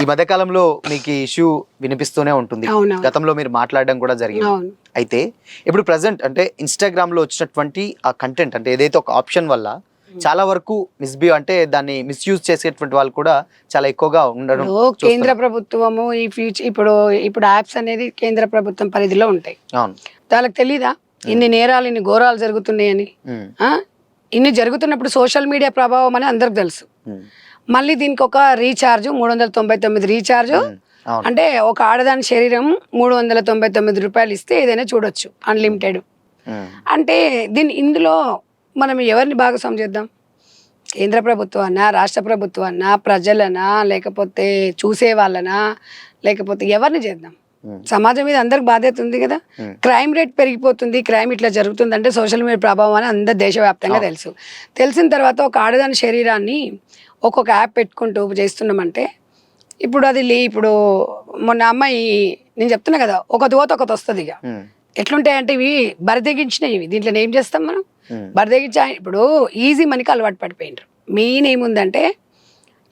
ఈ మధ్య కాలంలో మీకు ఈ ఇష్యూ వినిపిస్తూనే ఉంటుంది. గతంలో మీరు మాట్లాడడం కూడా జరిగింది. అయితే ఇప్పుడు ప్రెసెంట్ అంటే ఇన్స్టాగ్రామ్ లో వచ్చినటువంటి ఆ కంటెంట్ అంటే ఏదైతే ఒక ఆప్షన్ వల్ల చాలా వరకు అంటే దాన్ని మిస్యూజ్ చేసేటువంటి వాళ్ళు కూడా చాలా ఎక్కువగా ఉండడం. కేంద్ర ప్రభుత్వము ఈ ఫ్యూచర్ ఇప్పుడు యాప్స్ అనేది కేంద్ర ప్రభుత్వం పరిధిలో ఉంటాయి. అవును, వాళ్ళకి తెలీదా ఇన్ని నేరాలు ఇన్ని ఘోరాలు జరుగుతున్నాయని? ఇన్ని జరుగుతున్నప్పుడు సోషల్ మీడియా ప్రభావం అని అందరికి తెలుసు. మళ్ళీ దీనికి ఒక రీఛార్జ్ 399 రీఛార్జ్ అంటే ఒక ఆడదాని శరీరం 399 రూపాయలు ఇస్తే ఏదైనా చూడొచ్చు అన్లిమిటెడ్. అంటే ఇందులో మనం ఎవరిని భాగస్వామ్యం చేద్దాం? కేంద్ర ప్రభుత్వాన్నా, రాష్ట్ర ప్రభుత్వాన్నా, ప్రజలనా, లేకపోతే చూసే వాళ్ళనా, లేకపోతే ఎవరిని చేద్దాం? సమాజం మీద అందరికి బాధ్యత ఉంది కదా. క్రైమ్ రేట్ పెరిగిపోతుంది, క్రైమ్ ఇట్లా జరుగుతుంది అంటే సోషల్ మీడియా ప్రభావం అని అందరు దేశవ్యాప్తంగా తెలుసు. తెలిసిన తర్వాత ఒక ఆడదాని శరీరాన్ని ఒక్కొక్క యాప్ పెట్టుకుంటూ చేస్తున్నామంటే ఇప్పుడు అది ఇప్పుడు మొన్న అమ్మాయి నేను చెప్తున్నా కదా, ఒక దోత ఒకటి వస్తుంది. ఇక ఎట్లుంటాయంటే ఇవి బరిదెగించినవి. ఇవి దీంట్లో ఏం చేస్తాం మనం? బరిదెగించా ఇప్పుడు ఈజీ మనకి అలవాటు పడిపోయినారు. మెయిన్ ఏముందంటే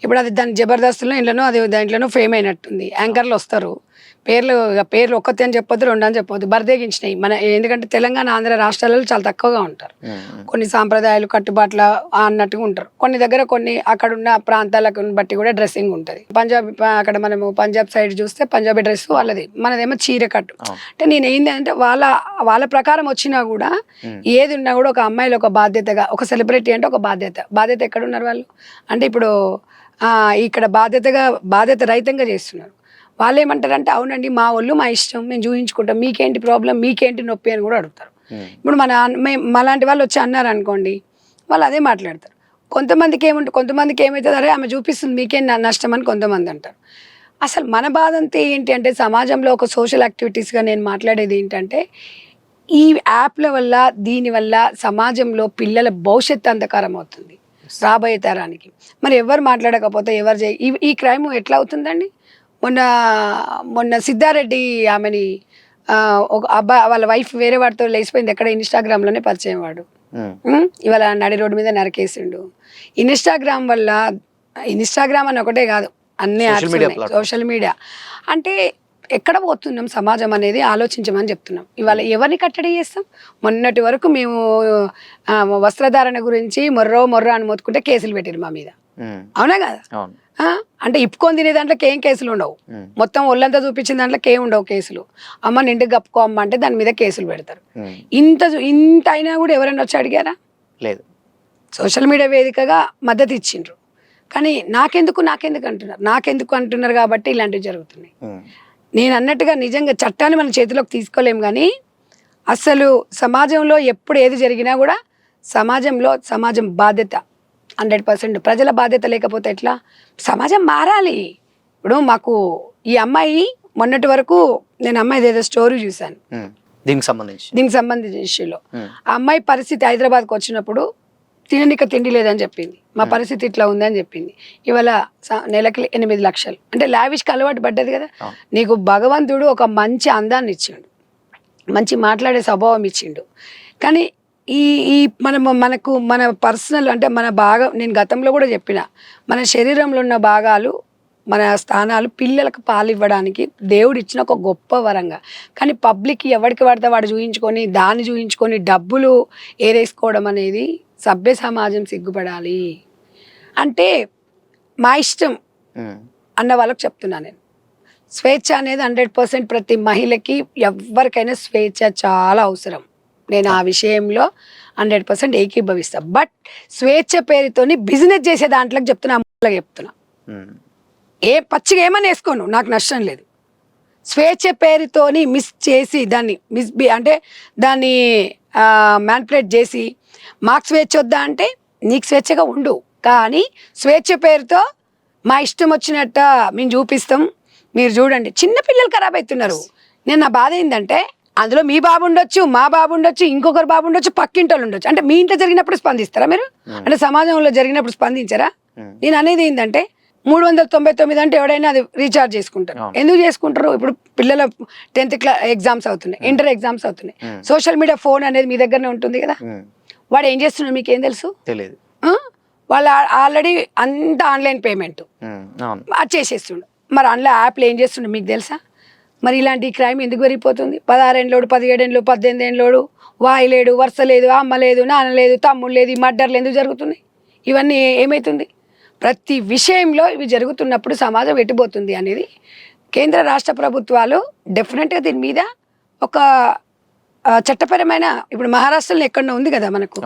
ఇప్పుడు అది దాని జబర్దస్త్లో ఇంట్లోనో అది దాంట్లోనో ఫేమ్ అయినట్టుంది. యాంకర్లు వస్తారు, పేర్లు ఒక్కతే అని చెప్పొద్దు, రెండు అని చెప్పొద్దు, బరిదెగించినాయి మన. ఎందుకంటే తెలంగాణ ఆంధ్ర రాష్ట్రాలలో చాలా తక్కువగా ఉంటారు. కొన్ని సాంప్రదాయాలు కట్టుబాట్ల అన్నట్టుగా ఉంటారు. కొన్ని దగ్గర కొన్ని అక్కడున్న ప్రాంతాలకు బట్టి కూడా డ్రెస్సింగ్ ఉంటుంది. పంజాబీ అక్కడ మనము పంజాబ్ సైడ్ చూస్తే పంజాబీ డ్రెస్ వాళ్ళది, మనదేమో చీర కట్టు. అంటే నేను ఏంటంటే వాళ్ళ ప్రకారం వచ్చినా కూడా ఏది ఉన్నా కూడా ఒక అమ్మాయిలు ఒక బాధ్యతగా, ఒక సెలబ్రిటీ అంటే ఒక బాధ్యత ఎక్కడున్నారు వాళ్ళు అంటే ఇప్పుడు ఇక్కడ బాధ్యత రహితంగా చేస్తున్నారు. వాళ్ళు ఏమంటారంటే అవునండి మా వాళ్ళు మా ఇష్టం, మేము చూపించుకుంటాం, మీకేంటి ప్రాబ్లం, మీకేంటి నొప్పి అని కూడా అడుగుతారు. ఇప్పుడు మాలాంటి వాళ్ళు వచ్చి అన్నారు అనుకోండి, వాళ్ళు అదే మాట్లాడతారు. కొంతమందికి ఏమవుతుంది, అరే ఆమె చూపిస్తుంది మీకేం నష్టం అని కొంతమంది అంటారు. అసలు మన బాధ అంతా ఏంటి అంటే సమాజంలో ఒక సోషల్ యాక్టివిటీస్గా నేను మాట్లాడేది ఏంటంటే ఈ యాప్ల వల్ల దీనివల్ల సమాజంలో పిల్లల భవిష్యత్తు అంధకారం అవుతుంది రాబోయే తరానికి. మరి ఎవరు మాట్లాడకపోతే ఈ క్రైమ్ ఎట్లా అవుతుందండి? మొన్న సిద్ధారెడ్డి ఆమెని ఒక అబ్బాయి వాళ్ళ వైఫ్ వేరే వాడితో లేచిపోయింది. ఎక్కడ? ఇన్స్టాగ్రామ్లోనే పరిచయం వాడు. ఇవాళ నడి రోడ్డు మీద నరకేసిండు. ఇన్స్టాగ్రామ్ అని ఒకటే కాదు, అన్ని యాప్స్ ఉన్నాయి, సోషల్ మీడియా. అంటే ఎక్కడ పోతున్నాం సమాజం అనేది ఆలోచించమని చెప్తున్నాం. ఇవాళ ఎవరిని కట్టడి చేస్తాం? మొన్నటి వరకు మేము వస్త్రధారణ గురించి మొర్రో అని మొత్తుకుంటే కేసులు పెట్టారు మా మీద. అవునా కదా? అంటే ఇప్పుకొని తినే దాంట్లోకి ఏం కేసులు ఉండవు, మొత్తం ఒళ్ళంతా చూపించిన దాంట్లోకి ఏం ఉండవు కేసులు. అమ్మ నిండుకు కప్పుకో అమ్మ అంటే దాని మీద కేసులు పెడతారు. ఇంత అయినా కూడా ఎవరైనా వచ్చి అడిగారా? లేదు. సోషల్ మీడియా వేదికగా మద్దతు ఇచ్చిండ్రు, కానీ నాకెందుకు అంటున్నారు కాబట్టి ఇలాంటివి జరుగుతున్నాయి. నేను అన్నట్టుగా నిజంగా చట్టాన్ని మన చేతిలోకి తీసుకోలేం, కానీ అసలు సమాజంలో ఎప్పుడు ఏది జరిగినా కూడా సమాజం బాధ్యత 100%. ప్రజల బాధ్యత లేకపోతే ఎట్లా? సమాజం మారాలి. ఇప్పుడు మాకు ఈ అమ్మాయి మొన్నటి వరకు నేను అమ్మాయి ఏదో స్టోరీ చూశాను దీనికి సంబంధించిన ఇష్యూలో. ఆ అమ్మాయి పరిస్థితి హైదరాబాద్కి వచ్చినప్పుడు తిననిక తిండి లేదని చెప్పింది, మా పరిస్థితి ఇట్లా ఉందని చెప్పింది. ఇవాళ నెలకి 8 లక్షలు అంటే లావిష్కి అలవాటు పడ్డది కదా. నీకు భగవంతుడు ఒక మంచి అందాన్ని ఇచ్చిండు, మంచి మాట్లాడే స్వభావం ఇచ్చిండు, కానీ ఈ మనకు మన పర్సనల్ అంటే నేను గతంలో కూడా చెప్పిన, మన శరీరంలో ఉన్న భాగాలు మన స్థానాలు పిల్లలకు పాలు ఇవ్వడానికి దేవుడు ఇచ్చిన ఒక గొప్ప వరంగా, కానీ పబ్లిక్ ఎవరికి పడితే వాడు చూయించుకొని డబ్బులు ఏరేసుకోవడం అనేది సభ్య సమాజం సిగ్గుపడాలి. అంటే మా ఇష్టం అన్న వాళ్ళకి చెప్తున్నా నేను, స్వేచ్ఛ అనేది 100% ప్రతి మహిళకి ఎవరికైనా స్వేచ్ఛ చాలా అవసరం. నేను ఆ విషయంలో 100% ఏకీభవిస్తా. బట్ స్వేచ్ఛ పేరుతోని బిజినెస్ చేసే దాంట్లోకి చెప్తున్నా పచ్చిగా ఏమని వేసుకోను, నాకు నష్టం లేదు. స్వేచ్ఛ పేరుతోని దాన్ని మ్యానిపులేట్ చేసి మాకు స్వేచ్ఛ వద్దా అంటే నీకు స్వేచ్ఛగా ఉండు, కానీ స్వేచ్ఛ పేరుతో మా ఇష్టం వచ్చినట్ట మేము చూపిస్తాం, మీరు చూడండి. చిన్నపిల్లలు ఖరాబ్ అవుతున్నారు. నా బాధ ఏంటంటే అందులో మీ బాబు ఉండొచ్చు, మా బాబు ఉండొచ్చు, ఇంకొకరు బాబు ఉండొచ్చు, పక్కింటి వాళ్ళు ఉండొచ్చు. అంటే మీ ఇంట్లో జరిగినప్పుడు స్పందిస్తారా మీరు? అంటే సమాజంలో జరిగినప్పుడు స్పందించారా? నేను అనేది ఏంటంటే 399 అంటే ఎవడైనా అది రీఛార్జ్ చేసుకుంటారు. ఎందుకు చేసుకుంటారు? ఇప్పుడు పిల్లల 10th క్లాస్ ఎగ్జామ్స్ అవుతున్నాయి, ఇంటర్ ఎగ్జామ్స్ అవుతున్నాయి. సోషల్ మీడియా ఫోన్ అనేది మీ దగ్గరనే ఉంటుంది కదా. వాడు ఏం చేస్తున్నాడు మీకేం తెలుసు? తెలియదు. వాళ్ళు ఆల్రెడీ అంత ఆన్లైన్ పేమెంట్ అది చేసేస్తుండు. మరి అందులో యాప్లు ఏం చేస్తుండే మీకు తెలుసా? మరి ఇలాంటి క్రైమ్ ఎందుకు పెరిగిపోతుంది? 16 ఏళ్ళోడు, 17 ఏళ్ళు, 18 ఏళ్ళోడు, వాయిలేడు, వరుస లేదు, అమ్మ లేదు, నాన్న లేదు, తమ్ముడు లేదు, ఈ మర్డర్లు ఎందుకు జరుగుతున్నాయి? ఇవన్నీ ఏమవుతుంది? ప్రతి విషయంలో ఇవి జరుగుతున్నప్పుడు సమాజం ఎట్టుపోతుంది అనేది కేంద్ర రాష్ట్ర ప్రభుత్వాలు డెఫినెట్గా దీని మీద ఒక చట్టపరమైన, ఇప్పుడు మహారాష్ట్రలో ఎక్కడో ఉంది కదా మనకు,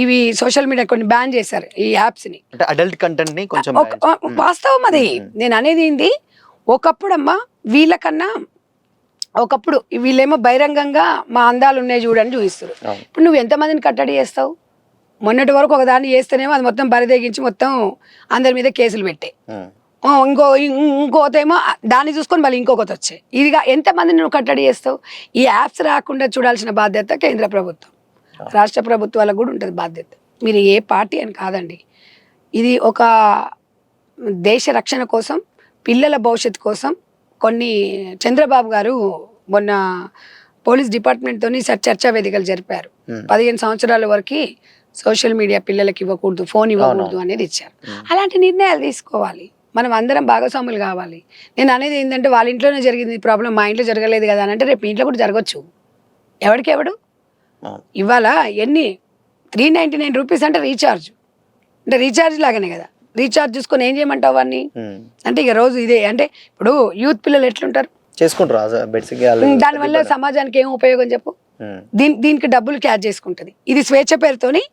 ఇవి సోషల్ మీడియా కొన్ని బ్యాన్ చేశారు ఈ యాప్స్ని, అడల్ట్ కంటెంట్ ని కొంచెం వాస్తవం అది. నేను అనేది ఏంటి, ఒకప్పుడమ్మా వీళ్ళకన్నా ఒకప్పుడు వీళ్ళేమో బహిరంగంగా మా అందాలు ఉన్నాయి చూడని చూపిస్తారు. ఇప్పుడు నువ్వు ఎంతమందిని కట్టడి చేస్తావు? మొన్నటి వరకు ఒక దాన్ని చేస్తేనేమో అది మొత్తం బరిదెగించి మొత్తం అందరి మీద కేసులు పెట్టాయి. ఇంకోతేమో దాన్ని చూసుకొని మళ్ళీ ఇంకొకటి వచ్చాయి. ఇదిగా ఎంతమందిని నువ్వు కట్టడి చేస్తావు? ఈ యాప్స్ రాకుండా చూడాల్సిన బాధ్యత కేంద్ర ప్రభుత్వం, రాష్ట్ర ప్రభుత్వాలకు కూడా ఉంటుంది బాధ్యత. మీరు ఏ పార్టీ అని కాదండి, ఇది ఒక దేశ రక్షణ కోసం, పిల్లల భవిష్యత్తు కోసం కొన్ని చంద్రబాబు గారు మొన్న పోలీస్ డిపార్ట్మెంట్తో చర్చా వేదికలు జరిపారు. 15 సంవత్సరాల వరకు సోషల్ మీడియా పిల్లలకి ఇవ్వకూడదు, ఫోన్ ఇవ్వకూడదు అనేది ఇచ్చారు. అలాంటి నిర్ణయాలు తీసుకోవాలి, మనం అందరం భాగస్వాములు కావాలి. నేను అనేది ఏంటంటే వాళ్ళ ఇంట్లోనే జరిగింది ప్రాబ్లం, మా ఇంట్లో జరగలేదు కదా అని అంటే రేపు మీ ఇంట్లో కూడా జరగచ్చు. ఎవడు ఇవాళ ఎన్ని 399 రూపీస్ అంటే రీఛార్జ్, అంటే రీఛార్జ్ లాగానే కదా. రీఛార్జ్ చూసుకొని ఏం చేయమంటావు వాడిని? అంటే ఇక రోజు ఇదే అంటే ఇప్పుడు యూత్ పిల్లలు ఎట్లుంటారు చేసుకుంటారు, దానివల్ల సమాజానికి ఏం ఉపయోగం చెప్పు? దీనికి డబ్బులు క్యాచ్ చేసుకుంటుంది. ఇది స్వేచ్ఛ పేరుతోని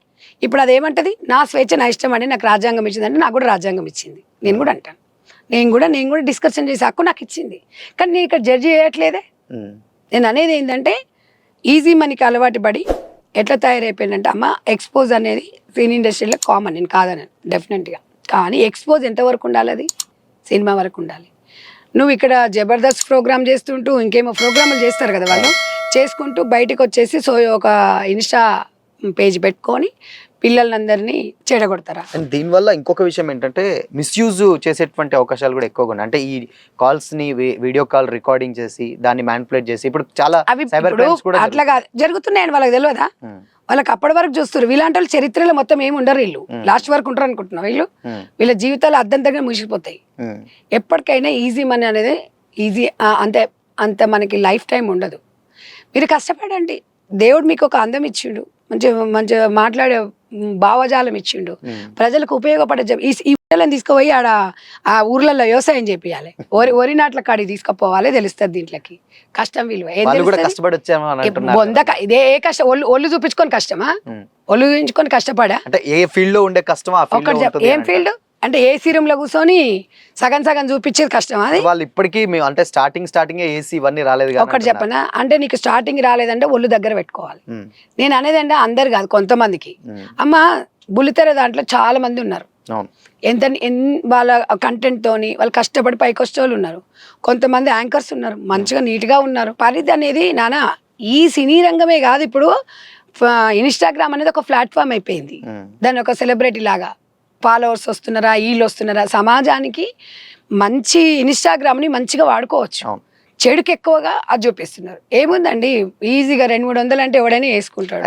ఇప్పుడు అదేమంటది, నా స్వేచ్ఛ నా ఇష్టం అండి, నాకు రాజ్యాంగం ఇచ్చింది అంటే నాకు కూడా రాజ్యాంగం ఇచ్చింది. నేను కూడా అంటాను, నేను కూడా డిస్కషన్ చేసే హక్కు నాకు ఇచ్చింది. కానీ నేను ఇక్కడ జడ్జి చేయట్లేదే. నేను అనేది ఏంటంటే ఈజీ మనీకి అలవాటు పడి ఎట్లా తయారైపోయిందంటే అమ్మ, ఎక్స్పోజ్ అనేది సినీ ఇండస్ట్రీలో కామన్, నేను కాదన్నాను డెఫినెట్గా. కానీ ఎక్స్పోజ్ ఎంతవరకు ఉండాలి? అది సినిమా వరకు ఉండాలి. నువ్వు ఇక్కడ జబర్దస్త్ ప్రోగ్రామ్ చేస్తుంటూ ఇంకేమో ప్రోగ్రాములు చేస్తారు కదా వాళ్ళు, చేసుకుంటూ బయటకు వచ్చేసి ఒక ఇన్స్టా పేజ్ పెట్టుకొని పిల్లలందరినీ చెడగొడతారా? అండ్ దీనివల్ల ఇంకొక విషయం ఏంటంటే మిస్యూజ్ చేసేటువంటి అవకాశాలు కూడా ఎక్కువగా ఉన్నాయి. అంటే ఈ కాల్స్ ని వీడియో కాల్ రికార్డింగ్ చేసి దాన్ని మ్యానిపులేట్ చేసి ఇప్పుడు చాలా అట్లాగా జరుగుతున్నాయని వాళ్ళకి తెలియదా? వాళ్ళకి అప్పటి వరకు చూస్తారు. వీళ్ళంటే వాళ్ళు చరిత్రలో మొత్తం ఏమి ఉండరు, వీళ్ళు లాస్ట్ వరకు ఉంటారు అనుకుంటున్నాం. వీళ్ళ జీవితాలు అర్ధంతంగా ముగిసిపోతాయి. ఎప్పటికైనా ఈజీ మనీ అనేది ఈజీ అంత మనకి లైఫ్ టైం ఉండదు. మీరు కష్టపడండి, దేవుడు మీకు ఒక అందం ఇచ్చిండు, మంచిగా మాట్లాడే భావజాలం ఇచ్చిండు, ప్రజలకు ఉపయోగపడే ఈ పిల్లలను తీసుకుపోయి ఆడ ఆ ఊర్లలో వ్యవసాయం చేపియాలి, వరి నాట్ల కాడికి తీసుకుపోవాలి, తెలుస్తుంది దీంట్లోకి కష్టం విలువ. ఇదే కష్టం, ఒళ్ళు చూపించుకొని కష్టమా? ఒళ్ళు చూపించుకొని కష్టపడా అంటే ఏ ఫీల్డ్ లో ఉండే కష్టమా? ఏం ఫీల్డ్ అంటే ఏసీ రూమ్ లో కూర్చొని సగం చూపించేది కష్టం. అది వాళ్ళు ఇప్పటికీ అంటే స్టార్టింగ్ ఏసీ ఇవన్నీ రాలేదు. ఒకటి చెప్పనా, అంటే నీకు స్టార్టింగ్ రాలేదంటే ఒళ్ళు దగ్గర పెట్టుకోవాలి. నేను అనేది అంటే అందరు కాదు, కొంతమందికి. అమ్మ బుల్లితెర దాంట్లో చాలా మంది ఉన్నారు, వాళ్ళ కంటెంట్ తోని వాళ్ళు కష్టపడి పైకి వచ్చే వాళ్ళు ఉన్నారు. కొంతమంది యాంకర్స్ ఉన్నారు, మంచిగా నీట్ గా ఉన్నారు. పరిధి అనేది నానా ఈ సినీ రంగమే కాదు, ఇప్పుడు ఇన్స్టాగ్రామ్ అనేది ఒక ప్లాట్ఫామ్ అయిపోయింది. దాన్ని ఒక సెలబ్రిటీ లాగా ఫాలోవర్స్ వస్తున్నారా, వీళ్ళు వస్తున్నారా, సమాజానికి మంచి ఇన్స్టాగ్రామ్ని మంచిగా వాడుకోవచ్చు. చెడుకు ఎక్కువగా అది చూపిస్తున్నారు. ఏముందండి, ఈజీగా 200-300 అంటే ఎవడైనా వేసుకుంటాడు.